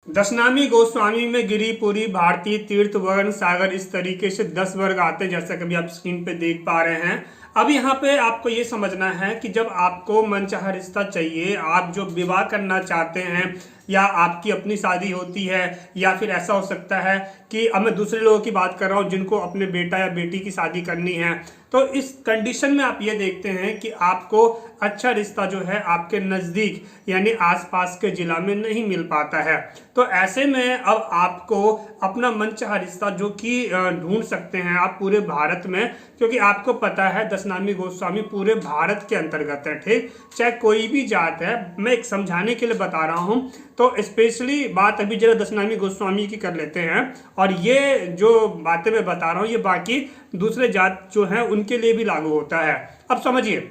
दशनामी गोस्वामी में गिरी पूरी भारतीय तीर्थ वर्ण सागर, इस तरीके से 10 वर्ग आते हैं जैसा कि अभी आप स्क्रीन पे देख पा रहे हैं। अब यहाँ पे आपको ये समझना है कि जब आपको मनचाहा रिश्ता चाहिए, आप जो विवाह करना चाहते हैं या आपकी अपनी शादी होती है, या फिर ऐसा हो सकता है कि अब मैं दूसरे लोगों की बात कर रहा हूँ जिनको अपने बेटा या बेटी की शादी करनी है, तो इस कंडीशन में आप ये देखते हैं कि आपको अच्छा रिश्ता जो है आपके नज़दीक यानी आसपास के जिला में नहीं मिल पाता है। तो ऐसे में अब आपको अपना मनचाहा रिश्ता जो कि ढूंढ सकते हैं आप पूरे भारत में, क्योंकि आपको पता है दशनामी गोस्वामी पूरे भारत के अंतर्गत है। ठीक, चाहे कोई भी जात है, मैं एक समझाने के लिए बता रहा हूँ। तो स्पेशली बात अभी जरा दशनामी गोस्वामी की कर लेते हैं, और ये जो बातें मैं बता रहा हूँ ये बाकी दूसरे जात जो हैं उनके लिए भी लागू होता है। अब समझिए,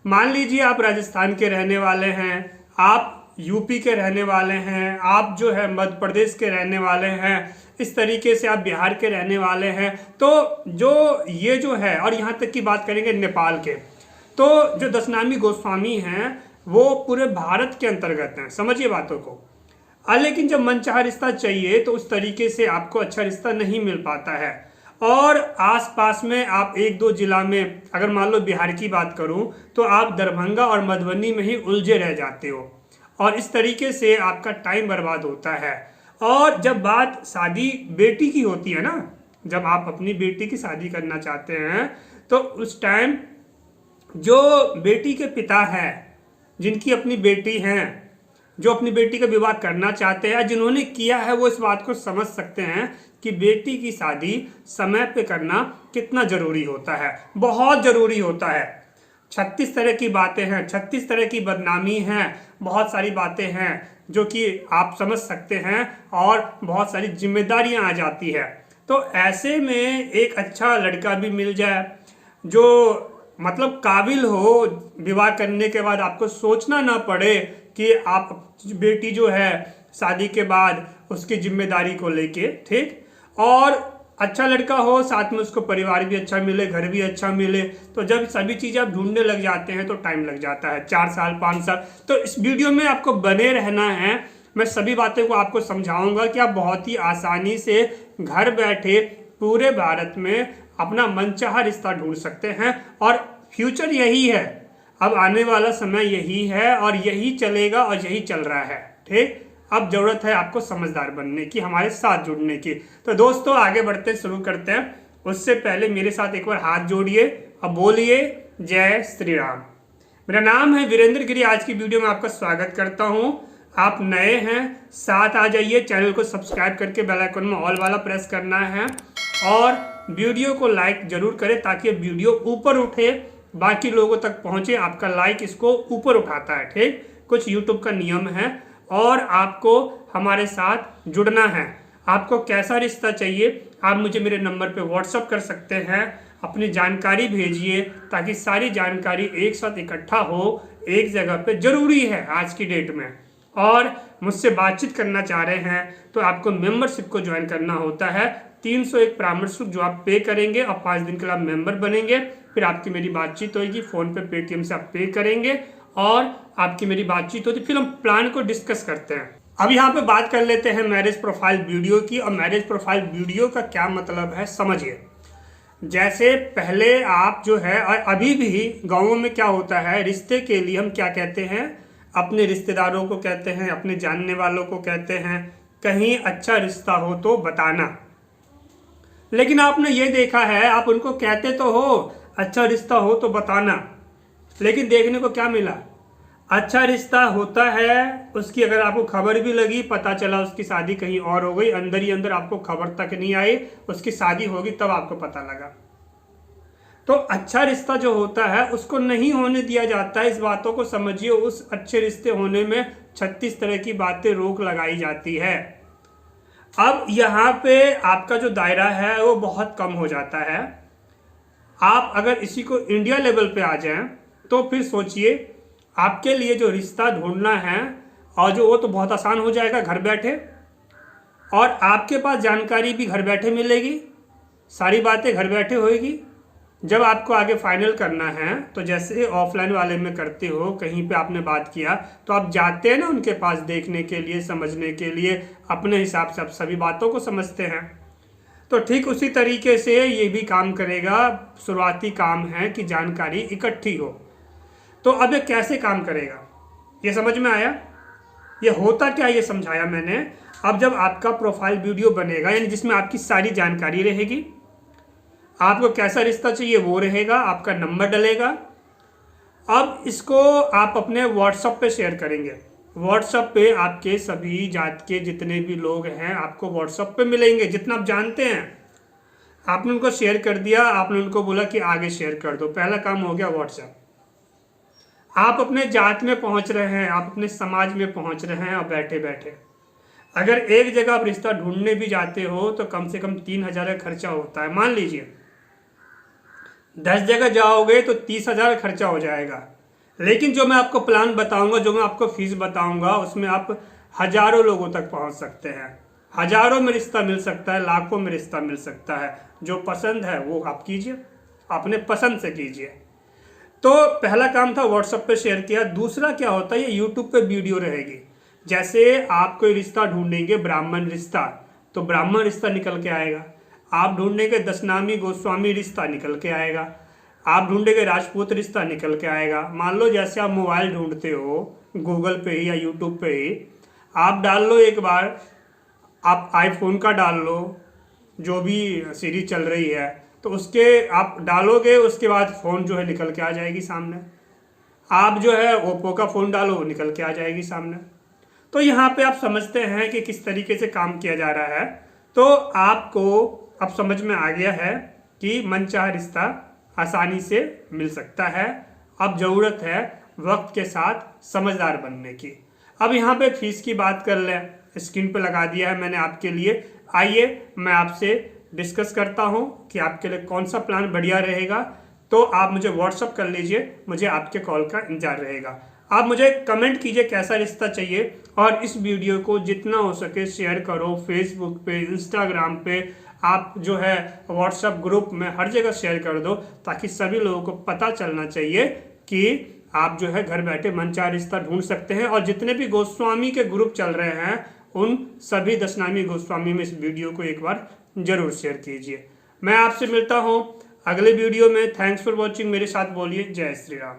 मान लीजिए आप राजस्थान के रहने वाले हैं, आप यूपी के रहने वाले हैं, आप जो है मध्य प्रदेश के रहने वाले हैं, इस तरीके से आप बिहार के रहने वाले हैं। तो जो ये जो है, और यहाँ तक की बात करेंगे नेपाल के, तो जो दशनामी गोस्वामी हैं वो पूरे भारत के अंतर्गत हैं, समझिए बातों को। लेकिन जब मनचाहा रिश्ता चाहिए तो उस तरीके से आपको अच्छा रिश्ता नहीं मिल पाता है, और आसपास में आप एक दो जिला में, अगर मान लो बिहार की बात करूं तो आप दरभंगा और मधुबनी में ही उलझे रह जाते हो, और इस तरीके से आपका टाइम बर्बाद होता है। और जब बात शादी बेटी की होती है ना, जब आप अपनी बेटी की शादी करना चाहते हैं, तो उस टाइम जो बेटी के पिता हैं, जिनकी अपनी बेटी हैं, जो अपनी बेटी का विवाह करना चाहते हैं, जिन्होंने किया है, वो इस बात को समझ सकते हैं कि बेटी की शादी समय पे करना कितना जरूरी होता है, बहुत जरूरी होता है। 36 तरह की बातें हैं, 36 तरह की बदनामी हैं, बहुत सारी बातें हैं जो कि आप समझ सकते हैं, और बहुत सारी जिम्मेदारियां आ जाती है। तो ऐसे में एक अच्छा लड़का भी मिल जाए जो मतलब काबिल हो, विवाह करने के बाद आपको सोचना ना पड़े कि आप बेटी जो है शादी के बाद उसकी जिम्मेदारी को लेके, ठीक, और अच्छा लड़का हो, साथ में उसको परिवार भी अच्छा मिले, घर भी अच्छा मिले। तो जब सभी चीज़ें आप ढूंढने लग जाते हैं तो टाइम लग जाता है, 4 साल 5 साल। तो इस वीडियो में आपको बने रहना है, मैं सभी बातें को आपको समझाऊंगा कि आप बहुत ही आसानी से घर बैठे पूरे भारत में अपना मनचाहा रिश्ता ढूंढ सकते हैं। और फ्यूचर यही है, अब आने वाला समय यही है, और यही चलेगा और यही चल रहा है। ठीक, अब जरूरत है आपको समझदार बनने की, हमारे साथ जुड़ने की। तो दोस्तों आगे बढ़ते शुरू करते हैं, उससे पहले मेरे साथ एक बार हाथ जोड़िए, अब बोलिए जय श्री राम। मेरा नाम है वीरेंद्र गिरी। आज की वीडियो में आपका स्वागत करता हूं। आप नए हैं, साथ आ जाइए, चैनल को सब्सक्राइब करके बेल आइकन में ऑल वाला प्रेस करना है, और वीडियो को लाइक जरूर करें ताकि वीडियो ऊपर उठे, बाकी लोगों तक पहुंचे। आपका लाइक इसको ऊपर उठाता है। ठीक, कुछ यूट्यूब का नियम है, और आपको हमारे साथ जुड़ना है। आपको कैसा रिश्ता चाहिए, आप मुझे मेरे नंबर पे व्हाट्सअप कर सकते हैं, अपनी जानकारी भेजिए ताकि सारी जानकारी एक साथ इकट्ठा हो एक जगह पे, जरूरी है आज की डेट में। और मुझसे बातचीत करना चाह रहे हैं तो आपको मेंबरशिप को ज्वाइन करना होता है। 301 परामर्श शुल्क जो आप पे करेंगे, और 5 दिन के लिए आप मेंबर बनेंगे, फिर आपकी मेरी बातचीत होगी, फोन पे पेटीएम से आप पे करेंगे, और आपकी मेरी बातचीत होती, फिर हम प्लान को डिस्कस करते हैं। अब यहाँ पे बात कर लेते हैं मैरिज प्रोफाइल वीडियो की। और मैरिज प्रोफाइल वीडियो का क्या मतलब है समझिए। जैसे पहले आप जो है, और अभी भी गाँवों में क्या होता है, रिश्ते के लिए हम क्या कहते हैं, अपने रिश्तेदारों को कहते हैं, अपने जानने वालों को कहते हैं, कहीं अच्छा रिश्ता हो तो बताना। लेकिन आपने ये देखा है, आप उनको कहते तो हो अच्छा रिश्ता हो तो बताना, लेकिन देखने को क्या मिला, अच्छा रिश्ता होता है, उसकी अगर आपको खबर भी लगी, पता चला उसकी शादी कहीं और हो गई, अंदर ही अंदर आपको खबर तक नहीं आई, उसकी शादी होगी तब आपको पता लगा। तो अच्छा रिश्ता जो होता है उसको नहीं होने दिया जाता है। इस बातों को समझिए, उस अच्छे रिश्ते होने में 36 तरह की बातें रोक लगाई जाती है। अब यहाँ पे आपका जो दायरा है वो बहुत कम हो जाता है। आप अगर इसी को इंडिया लेवल पे आ जाएं तो फिर सोचिए, आपके लिए जो रिश्ता ढूंढना है, और जो वो तो बहुत आसान हो जाएगा घर बैठे, और आपके पास जानकारी भी घर बैठे मिलेगी, सारी बातें घर बैठे होएगी, जब आपको आगे फाइनल करना है तो जैसे ऑफलाइन वाले में करते हो, कहीं पे आपने बात किया तो आप जाते हैं ना उनके पास देखने के लिए, समझने के लिए, अपने हिसाब से आप सभी बातों को समझते हैं। तो ठीक उसी तरीके से ये भी काम करेगा। शुरुआती काम है कि जानकारी इकट्ठी हो। तो अब ये कैसे काम करेगा ये समझ में आया? ये होता क्या ये समझाया मैंने। अब जब आपका प्रोफाइल वीडियो बनेगा, यानी जिसमें आपकी सारी जानकारी रहेगी, आपको कैसा रिश्ता चाहिए वो रहेगा, आपका नंबर डलेगा। अब इसको आप अपने व्हाट्सएप पे शेयर करेंगे। व्हाट्सएप पे आपके सभी जात के जितने भी लोग हैं आपको व्हाट्सएप पे मिलेंगे, जितना आप जानते हैं। आपने उनको शेयर कर दिया, आपने उनको बोला कि आगे शेयर कर दो, पहला काम हो गया व्हाट्सएप। आप अपने जात में पहुंच रहे हैं, आप अपने समाज में पहुंच रहे हैं, और बैठे बैठे अगर एक जगह आप रिश्ता ढूंढने भी जाते हो तो कम से कम 3,000 का खर्चा होता है। मान लीजिए 10 जगह जाओगे तो 30,000 खर्चा हो जाएगा। लेकिन जो मैं आपको प्लान बताऊंगा, जो मैं आपको फीस बताऊंगा, उसमें आप हजारों लोगों तक पहुंच सकते हैं। हजारों में रिश्ता मिल सकता है, लाखों में रिश्ता मिल सकता है। जो पसंद है वो आप कीजिए, अपने पसंद से कीजिए। तो पहला काम था व्हाट्सएप पे शेयर किया। दूसरा क्या होता है, ये यूट्यूब पे वीडियो रहेगी। जैसे आप कोई रिश्ता ढूंढेंगे, ब्राह्मण रिश्ता, तो ब्राह्मण रिश्ता निकल के आएगा। आप ढूंढेंगे दशनामी गोस्वामी रिश्ता, निकल के आएगा। आप ढूंढेंगे राजपूत रिश्ता, निकल के आएगा। मान लो जैसे आप मोबाइल ढूंढते हो गूगल पे ही या यूट्यूब पे ही, आप डाल लो एक बार, आप आईफोन का डाल लो, जो भी सीरीज चल रही है, तो उसके आप डालोगे, उसके बाद फ़ोन जो है निकल के आ जाएगी सामने। आप जो है ओप्पो का फ़ोन डालो, वो निकल के आ जाएगी सामने। तो यहाँ पे आप समझते हैं कि किस तरीके से काम किया जा रहा है। तो आपको अब समझ में आ गया है कि मनचाहा रिश्ता आसानी से मिल सकता है। अब ज़रूरत है वक्त के साथ समझदार बनने की। अब यहाँ पे फीस की बात कर लें, स्क्रीन पे लगा दिया है मैंने आपके लिए। आइए मैं आपसे डिस्कस करता हूँ कि आपके लिए कौन सा प्लान बढ़िया रहेगा। तो आप मुझे व्हाट्सअप कर लीजिए, मुझे आपके कॉल का इंतजार रहेगा। आप मुझे कमेंट कीजिए कैसा रिश्ता चाहिए, और इस वीडियो को जितना हो सके शेयर करो। फेसबुक पे, इंस्टाग्राम पे, आप जो है व्हाट्सएप ग्रुप में, हर जगह शेयर कर दो, ताकि सभी लोगों को पता चलना चाहिए कि आप जो है घर बैठे मनचाहा रिश्ता ढूंढ सकते हैं। और जितने भी गोस्वामी के ग्रुप चल रहे हैं उन सभी दशनामी गोस्वामी में इस वीडियो को एक बार जरूर शेयर कीजिए। मैं आपसे मिलता हूँ अगले वीडियो में। Thanks for watching. मेरे साथ बोलिए जय श्री राम।